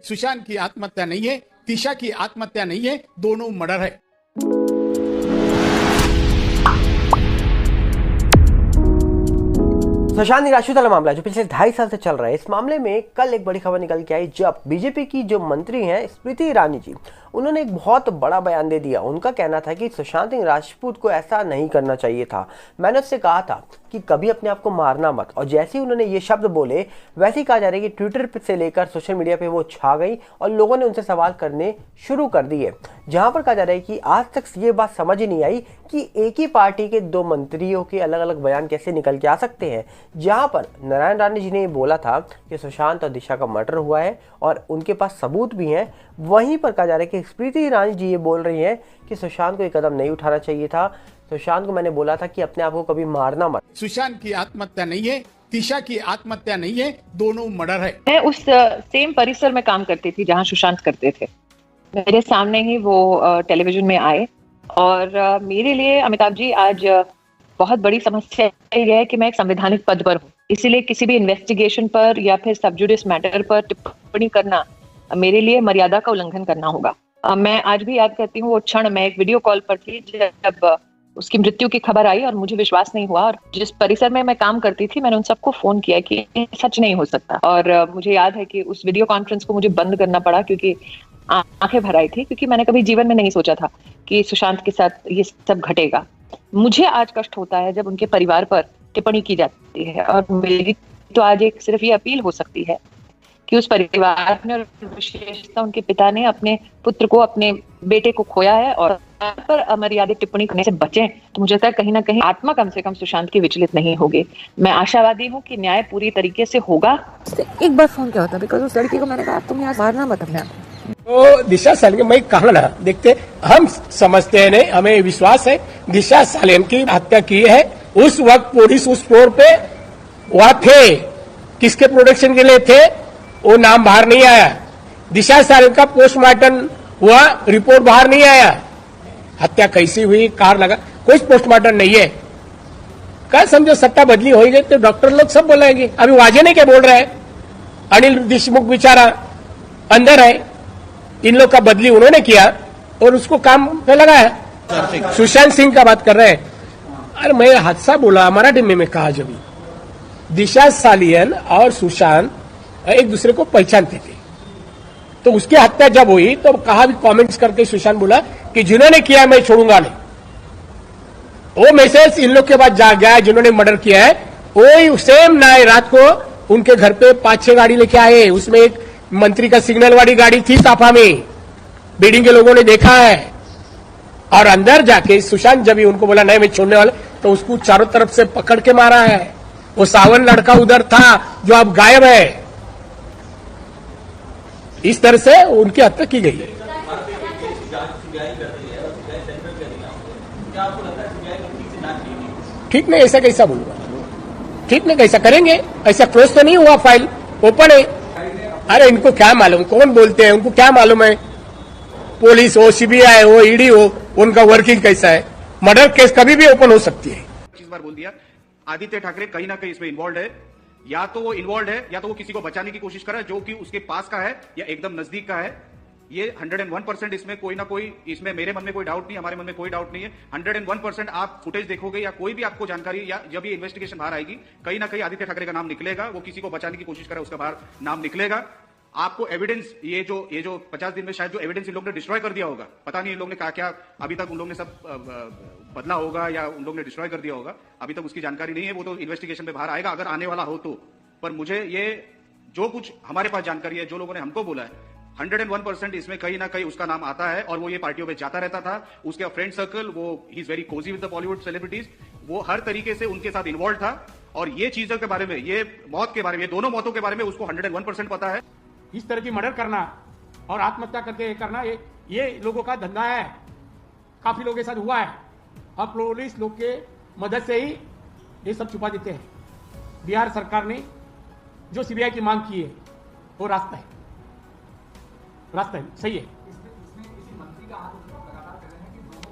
सुशांत की आत्महत्या नहीं है, तिशा की आत्महत्या नहीं है, दोनों मर्डर है। सुशांत सिंह राजपूत वाला मामला जो पिछले 2.5 साल से चल रहा है, इस मामले में कल एक बड़ी खबर निकल के आई जब बीजेपी की जो मंत्री हैं स्मृति ईरानी जी, उन्होंने एक बहुत बड़ा बयान दे दिया। उनका कहना था कि सुशांत सिंह राजपूत को ऐसा नहीं करना चाहिए था। मैंने उससे कहा था कि कभी अपने आप को मारना मत, और जैसे ही उन्होंने ये शब्द बोले वैसे ही कहा जा रहा है कि ट्विटर से लेकर सोशल मीडिया पे वो छा गई और लोगों ने उनसे सवाल करने शुरू कर दिए, जहां पर कहा जा रहा है कि आज तक ये बात समझ ही नहीं आई कि एक ही पार्टी के 2 मंत्रियों के अलग अलग बयान कैसे निकल के आ सकते हैं। जहां पर नारायण राणे जी ने बोला था कि सुशांत और दिशा का मर्डर हुआ है और उनके पास सबूत भी हैं, वहीं पर कहा जा रहा है कि स्मृति ईरानी जी ये बोल रही हैं कि सुशांत को एक कदम नहीं उठाना चाहिए था। सुशांत को मैंने बोला था कि अपने आप को कभी मारना मत। सुशांत की आत्महत्या नहीं है, तिशा की आत्महत्या नहीं है, दोनों मर्डर है। मैं उस सेम परिसर में काम करती थी जहां सुशांत करते थे। मेरे सामने ही वो टेलीविजन में आए और मेरे लिए अमिताभ जी आज बहुत बड़ी समस्या यह है कि मैं एक संवैधानिक पद पर हूँ, इसीलिए किसी भी इन्वेस्टिगेशन पर या फिर सब जुडिस मैटर पर टिप्पणी करना मेरे लिए मर्यादा का उल्लंघन करना होगा। मैं आज भी याद करती हूँ वो क्षण, मैं एक वीडियो कॉल पर थी जब उसकी मृत्यु की खबर आई और मुझे विश्वास नहीं हुआ, और जिस परिसर में मैं काम करती थी मैंने उन सबको फोन किया कि सच नहीं हो सकता। और मुझे याद है कि उस वीडियो कॉन्फ्रेंस को मुझे बंद करना पड़ा क्योंकि आंखें भर आई थी, क्योंकि मैंने कभी जीवन में नहीं सोचा था कि सुशांत के साथ ये सब घटेगा। मुझे आज कष्ट होता है जब उनके परिवार पर टिप्पणी की जाती है, और मेरी तो आज एक सिर्फ ये अपील हो सकती है कि उस परिवार ने और विशेषतः उनके पिता ने अपने पुत्र को, अपने बेटे को खोया है, और पर अमर्यादित टिप्पणी करने से बचें। तो मुझे लगता है कहीं ना कहीं आत्मा कम से कम सुशांत की विचलित नहीं होगी। मैं आशावादी हूँ कि न्याय पूरी तरीके से होगा। एक बार फोन क्या होता, बिकॉज उस लड़की को मैंने कहा तुम यहाँ मारना मत अपने। तो दिशा सालियन, मैं कहा ना, देखते हम समझते हैं, नहीं हमें विश्वास है दिशा सालियन की हत्या की है। उस वक्त पुलिस उस फ्लोर पे वहां थे, किसके प्रोटेक्शन के लिए थे वो नाम बाहर नहीं आया। दिशा सालियन का पोस्टमार्टम हुआ, रिपोर्ट बाहर नहीं आया। हत्या कैसी हुई, कार लगा, कोई पोस्टमार्टम नहीं है। क्या समझो सत्ता बदली हो गई तो डॉक्टर लोग सब बोलेंगे। अभी वाजे ने क्या बोल रहे हैं, अनिल देशमुख बेचारा अंदर है, इन लोग का बदली उन्होंने किया और उसको काम पे लगाया। सुशांत सिंह का बात कर रहे हैं। अरे मैं हादसा बोला मराठी में कहा, जब दिशा सालियन और सुशांत एक दूसरे को पहचानते थे, तो उसकी हत्या जब हुई तो कहा भी कमेंट्स करके सुशांत बोला कि जिन्होंने किया मैं छोड़ूंगा नहीं। वो मैसेज इन लोग के बाद जा गया, जिन्होंने मर्डर किया है वही सेम नाय रात को उनके घर पे 5-6 गाड़ी लेके आए। उसमें एक मंत्री का सिग्नल वाली गाड़ी थी साफा में, बिल्डिंग के लोगों ने देखा है। और अंदर जाके सुशांत जब ही उनको बोला नहीं मैं छोड़ने वाला, तो उसको चारों तरफ से पकड़ के मारा है। वो सावन लड़का उधर था जो अब गायब है। इस तरह से उनकी हत्या की गई है। ठीक नहीं, ऐसा कैसा बोलूंगा, ठीक नहीं कैसा करेंगे, ऐसा क्लोज तो नहीं हुआ, फाइल ओपन है। अरे इनको क्या मालूम कौन बोलते हैं, उनको क्या मालूम है। पुलिस हो, सीबीआई हो, ईडी हो, उनका वर्किंग कैसा है। मर्डर केस कभी भी ओपन हो सकती है। इस बार बोल दिया आदित्य ठाकरे कहीं ना कहीं इसमें इन्वॉल्व है, या तो वो इन्वॉल्व है या तो वो किसी को बचाने की कोशिश कर रहा है जो कि उसके पास का है या एकदम नजदीक का है। ये 101% इसमें कोई ना कोई, इसमें मेरे मन में कोई डाउट नहीं, हमारे मन में कोई डाउट नहीं है। 101% आप फुटेज देखोगे या कोई भी आपको जानकारी, या जब ये इन्वेस्टिगेशन बाहर आएगी कहीं ना कहीं आदित्य ठाकरे का नाम निकलेगा। वो किसी को बचाने की कोशिश कर रहा है, उसका बाहर नाम निकलेगा। आपको एविडेंस, ये जो 50 दिन में शायद जो एविडेंस इन लोगों ने डिस्ट्रॉय कर दिया होगा, पता नहीं इन लोगों ने क्या अभी तक उन लोगों ने सब बदला होगा या उन लोगों ने डिस्ट्रॉय कर दिया होगा, अभी तक उसकी जानकारी नहीं है। वो तो इन्वेस्टिगेशन में बाहर आएगा अगर आने वाला हो तो। पर मुझे ये जो कुछ हमारे पास जानकारी है, जो लोगों ने हमको बोला है, 101% इसमें कहीं ना कहीं उसका नाम आता है। और वो ये पार्टियों में जाता रहता था, उसके फ्रेंड सर्कल, वो he is very Cozi with the Bollywood celebrities, वो हर तरीके से उनके साथ इन्वॉल्व था। और ये चीजों के बारे में, ये मौत के बारे में, दोनों मौतों के बारे में उसको 101% पता है। इस तरह की मर्डर करना और आत्महत्या करके करना, ये लोगों का धंधा है, काफी लोगों के साथ हुआ है। अब पुलिस लोग के मदद से ही ये सब छुपा देते हैं। बिहार सरकार ने जो सीबीआई की मांग की है वो रास्ता है, सही है।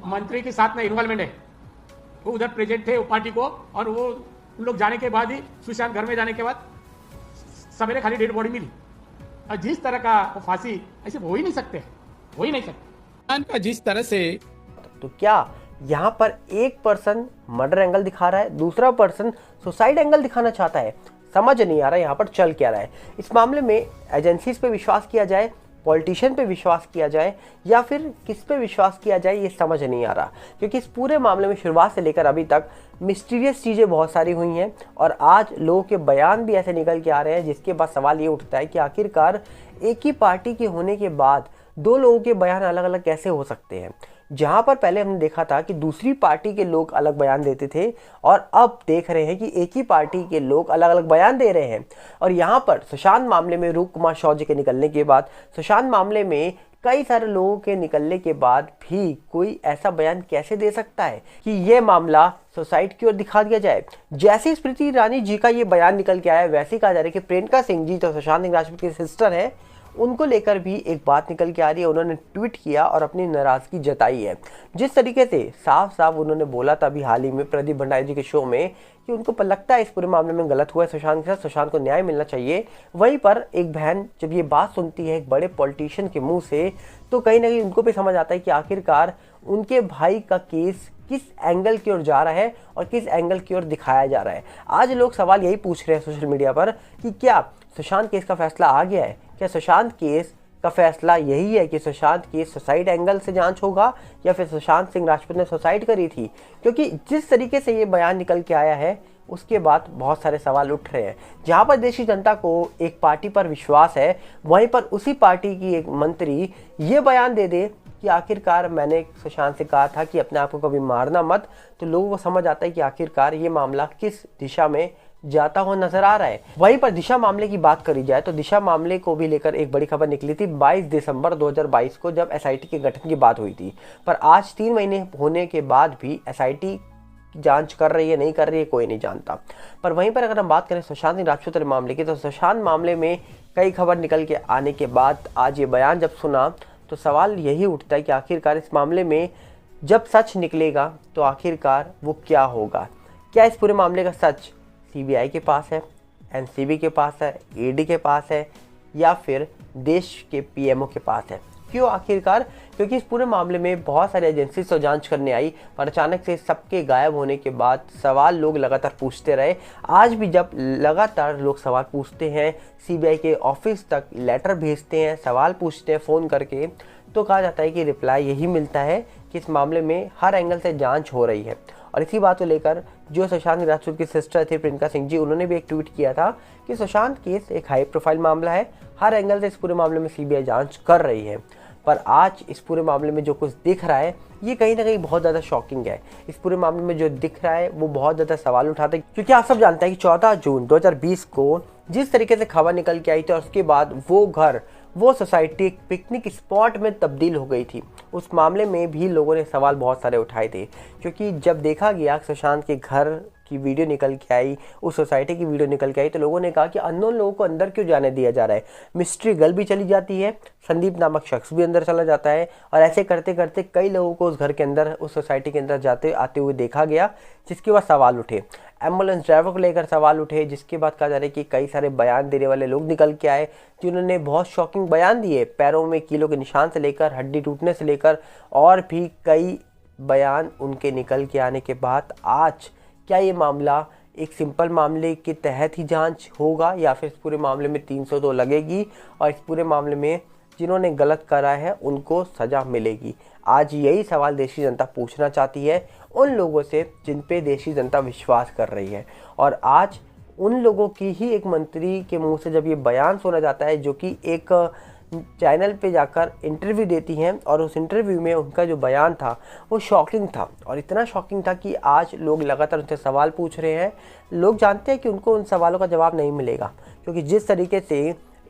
मंत्री के साथ में इन्वॉल्वमेंट है, वो उधर प्रेजेंट थे वो पार्टी को, और वो उन लोग जाने के बाद ही, सुशांत घर में जाने के बाद सवेरे खाली डेड बॉडी मिली, और जिस तरह का वो फांसी ऐसे हो ही नहीं सकते, हो ही नहीं सकते। का जिस तरह से तो क्या यहाँ पर एक पर्सन मर्डर एंगल दिखा रहा है, दूसरा पर्सन सुसाइड एंगल दिखाना चाहता है? समझ नहीं आ रहा यहाँ पर चल क्या रहा है। इस मामले में एजेंसीज पे विश्वास किया जाए, पॉलिटिशियन पे विश्वास किया जाए, या फिर किस पे विश्वास किया जाए, ये समझ नहीं आ रहा। क्योंकि इस पूरे मामले में शुरुआत से लेकर अभी तक मिस्टीरियस चीज़ें बहुत सारी हुई हैं और आज लोगों के बयान भी ऐसे निकल के आ रहे हैं जिसके बाद सवाल ये उठता है कि आखिरकार एक ही पार्टी के होने के बाद दो लोगों के बयान अलग अलग कैसे हो सकते हैं। जहां पर पहले हमने देखा था कि दूसरी पार्टी के लोग अलग बयान देते थे और अब देख रहे हैं कि एक ही पार्टी के लोग अलग अलग बयान दे रहे हैं। और यहां पर सुशांत मामले में रूप कुमार शौर्य के निकलने के बाद, सुशांत मामले में कई सारे लोगों के निकलने के बाद भी कोई ऐसा बयान कैसे दे सकता है कि यह मामला सुसाइड की ओर दिखा दिया जाए। जैसे स्मृति ईरानी जी का ये बयान निकल के आया, वैसे कहा जा रहा है कि प्रियंका सिंह जी जो सुशांत सिंह राजपूत की सिस्टर है, उनको लेकर भी एक बात निकल के आ रही है। उन्होंने ट्वीट किया और अपनी नाराजगी जताई है। जिस तरीके से साफ साफ उन्होंने बोला था अभी हाल ही में प्रदीप भंडारी जी के शो में कि उनको लगता है इस पूरे मामले में गलत हुआ है सुशांत के साथ, सुशांत को न्याय मिलना चाहिए। वहीं पर एक बहन जब ये बात सुनती है एक बड़े पॉलिटिशियन के मुंह से, तो कहीं ना कहीं उनको भी समझ आता है कि आखिरकार उनके भाई का केस किस एंगल की ओर जा रहा है और किस एंगल की ओर दिखाया जा रहा है। आज लोग सवाल यही पूछ रहे हैं सोशल मीडिया पर कि क्या सुशांत केस का फैसला आ गया है? क्या सुशांत केस का फैसला यही है कि सुशांत केस सुसाइड एंगल से जांच होगा या फिर सुशांत सिंह राजपूत ने सुसाइड करी थी? क्योंकि जिस तरीके से ये बयान निकल के आया है उसके बाद बहुत सारे सवाल उठ रहे हैं। जहां पर देश की जनता को एक पार्टी पर विश्वास है, वहीं पर उसी पार्टी की एक मंत्री ये बयान दे दे कि आखिरकार मैंने सुशांत से कहा था कि अपने आप को कभी मारना मत, तो लोगों को समझ आता है कि आखिरकार ये मामला किस दिशा में जाता हुआ नजर आ रहा है। वहीं पर दिशा मामले की बात करी जाए तो दिशा मामले को भी लेकर एक बड़ी खबर निकली थी 22 दिसंबर 2022 को, जब एसआईटी के गठन की बात हुई थी। पर आज 3 महीने होने के बाद भी एसआईटी जांच कर रही है नहीं कर रही है कोई नहीं जानता। पर वहीं पर अगर हम बात करें सुशांत सिंह राजपूत मामले की, तो सुशांत मामले में कई खबर निकल के आने के बाद आज ये बयान जब सुना तो सवाल यही उठता है कि आखिरकार इस मामले में जब सच निकलेगा तो आखिरकार वो क्या होगा। क्या इस पूरे मामले का सच सीबीआई के पास है, एनसीबी के पास है, ईडी के पास है, या फिर देश के पीएमओ के पास है? क्यों आखिरकार? क्योंकि इस पूरे मामले में बहुत सारी एजेंसी तो जांच करने आई, पर अचानक से सबके गायब होने के बाद सवाल लोग लगातार पूछते रहे। आज भी जब लगातार लोग सवाल पूछते हैं, सीबीआई के ऑफिस तक लेटर भेजते हैं, सवाल पूछते हैं फ़ोन करके, तो कहा जाता है कि रिप्लाई यही मिलता है कि इस मामले में हर एंगल से जांच हो रही है। और इसी बात को लेकर जो सुशांत सिंह राजपूत की सिस्टर थी प्रियंका सिंह जी, उन्होंने भी एक ट्वीट किया था कि सुशांत केस एक हाई प्रोफाइल मामला है, हर एंगल से इस पूरे मामले में सीबीआई जांच कर रही है। पर आज इस पूरे मामले में जो कुछ दिख रहा है ये कहीं ना कहीं बहुत ज़्यादा शॉकिंग है। इस पूरे मामले में जो दिख रहा है वो बहुत ज़्यादा सवाल उठाते हैं, क्योंकि आप सब जानते हैं कि 14 जून 2020 को जिस तरीके से खबर निकल के आई थी और उसके बाद वो घर, वो सोसाइटी एक पिकनिक स्पॉट में तब्दील हो गई थी, उस मामले में भी लोगों ने सवाल बहुत सारे उठाए थे। क्योंकि जब देखा गया सुशांत के घर की वीडियो निकल के आई, उस सोसाइटी की वीडियो निकल के आई, तो लोगों ने कहा कि अननोन लोगों को अंदर क्यों जाने दिया जा रहा है। मिस्ट्री गर्ल भी चली जाती है, संदीप नामक शख्स भी अंदर चला जाता है, और ऐसे करते करते कई लोगों को उस घर के अंदर, उस सोसाइटी के अंदर जाते आते हुए देखा गया, जिसके बाद सवाल उठे। एम्बुलेंस ड्राइवर को लेकर सवाल उठे, जिसके बाद कहा जा रहा है कि कई सारे बयान देने वाले लोग निकल के आए जिन्होंने बहुत शॉकिंग बयान दिए। पैरों में कीलों के निशान से लेकर, हड्डी टूटने से लेकर और भी कई बयान उनके निकल के आने के बाद आज क्या ये मामला एक सिंपल मामले के तहत ही जांच होगा या फिर इस पूरे मामले में 302 लगेगी और इस पूरे मामले में जिन्होंने गलत करा है उनको सजा मिलेगी? आज यही सवाल देश की जनता पूछना चाहती है उन लोगों से जिन पे देश की जनता विश्वास कर रही है। और आज उन लोगों की ही एक मंत्री के मुंह से जब ये बयान सुना जाता है, जो कि एक चैनल पे जाकर इंटरव्यू देती हैं, और उस इंटरव्यू में उनका जो बयान था वो शॉकिंग था, और इतना शॉकिंग था कि आज लोग लगातार उनसे सवाल पूछ रहे हैं। लोग जानते हैं कि उनको उन सवालों का जवाब नहीं मिलेगा, क्योंकि जिस तरीके से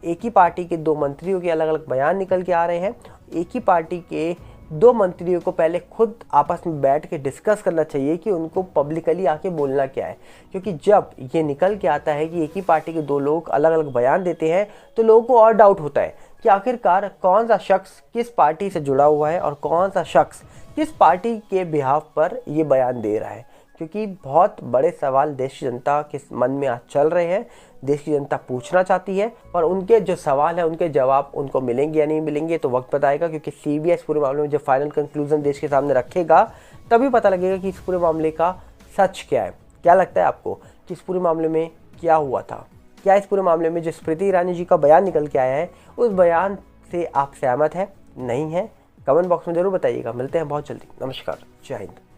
एक ही पार्टी के 2 मंत्रियों के अलग अलग बयान निकल के आ रहे हैं, एक ही पार्टी के 2 मंत्रियों को पहले खुद आपस में बैठ के डिस्कस करना चाहिए कि उनको पब्लिकली आके बोलना क्या है। क्योंकि जब ये निकल के आता है कि एक ही पार्टी के 2 लोग अलग अलग बयान देते हैं, तो लोगों को और डाउट होता है कि आखिरकार कौन सा शख्स किस पार्टी से जुड़ा हुआ है और कौन सा शख्स किस पार्टी के बिहाफ पर ये बयान दे रहा है। क्योंकि बहुत बड़े सवाल देश की जनता के मन में आज चल रहे हैं। देश की जनता पूछना चाहती है और उनके जो सवाल है उनके जवाब उनको मिलेंगे या नहीं मिलेंगे तो वक्त बताएगा, क्योंकि सीबीआई इस पूरे मामले में जब फाइनल कंक्लूजन देश के सामने रखेगा तभी पता लगेगा कि इस पूरे मामले का सच क्या है। क्या लगता है आपको कि इस पूरे मामले में क्या हुआ था? क्या इस पूरे मामले में जो स्मृति ईरानी जी का बयान निकल के आया है उस बयान से आप सहमत है, नहीं है? कमेंट बॉक्स में जरूर बताइएगा। मिलते हैं बहुत जल्दी। नमस्कार, जय हिंद।